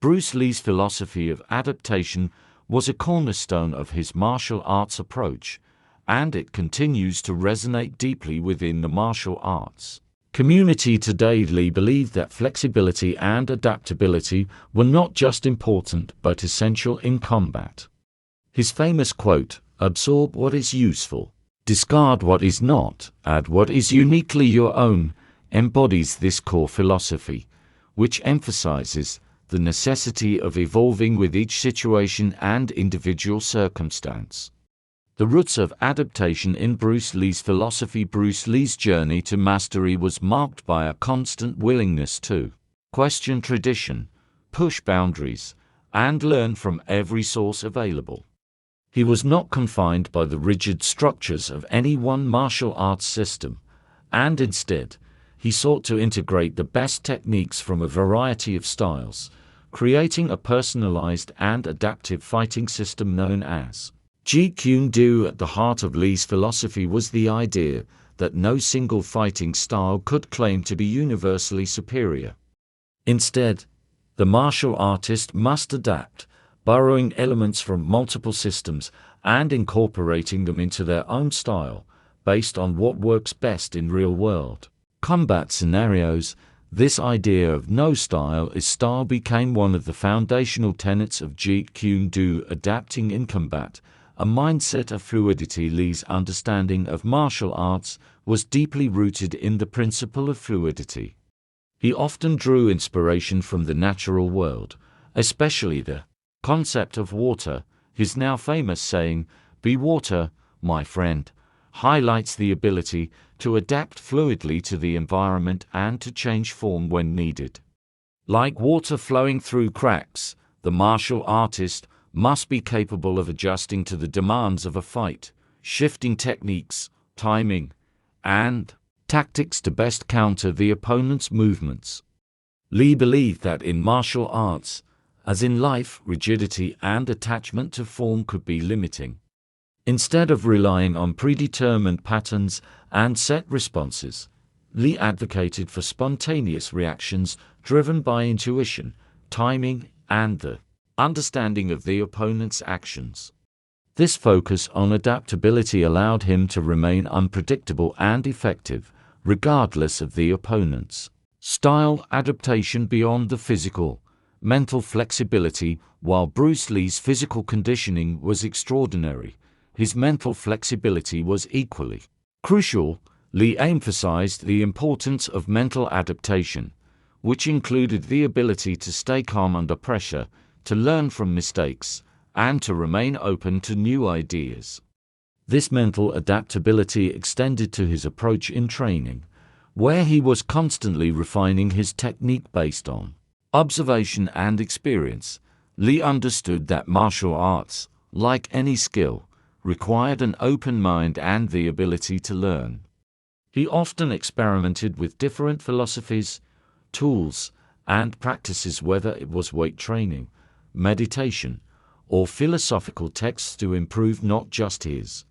Bruce Lee's philosophy of adaptation was a cornerstone of his martial arts approach, and it continues to resonate deeply within the martial arts community today. Lee believed that flexibility and adaptability were not just important but essential in combat. His famous quote, "Absorb what is useful, discard what is not, add what is uniquely your own," embodies this core philosophy, which emphasizes the necessity of evolving with each situation and individual circumstance. The roots of adaptation in Bruce Lee's philosophy. Bruce Lee's journey to mastery was marked by a constant willingness to question tradition, push boundaries, and learn from every source available. He was not confined by the rigid structures of any one martial arts system, and instead, he sought to integrate the best techniques from a variety of styles, creating a personalized and adaptive fighting system known as Jeet Kune Do. At the heart of Lee's philosophy was the idea that no single fighting style could claim to be universally superior. Instead, the martial artist must adapt, borrowing elements from multiple systems and incorporating them into their own style, based on what works best in real-world combat scenarios. This idea of no style is style became one of the foundational tenets of Jeet Kune Do, adapting in combat, a mindset of fluidity. Lee's understanding of martial arts was deeply rooted in the principle of fluidity. He often drew inspiration from the natural world, especially the concept of water. His now famous saying, "Be water, my friend," highlights the ability to adapt fluidly to the environment and to change form when needed. Like water flowing through cracks, the martial artist must be capable of adjusting to the demands of a fight, shifting techniques, timing, and tactics to best counter the opponent's movements. Lee believed that in martial arts, as in life, rigidity and attachment to form could be limiting. Instead of relying on predetermined patterns and set responses, Lee advocated for spontaneous reactions driven by intuition, timing, and the understanding of the opponent's actions. This focus on adaptability allowed him to remain unpredictable and effective, regardless of the opponent's style. Adaptation beyond the physical, mental flexibility. While Bruce Lee's physical conditioning was extraordinary, his mental flexibility was equally crucial. Lee emphasized the importance of mental adaptation, which included the ability to stay calm under pressure, to learn from mistakes, and to remain open to new ideas. This mental adaptability extended to his approach in training, where he was constantly refining his technique based on observation and experience. Lee understood that martial arts, like any skill, required an open mind and the ability to learn. He often experimented with different philosophies, tools, and practices, whether it was weight training, meditation, or philosophical texts, to improve not just his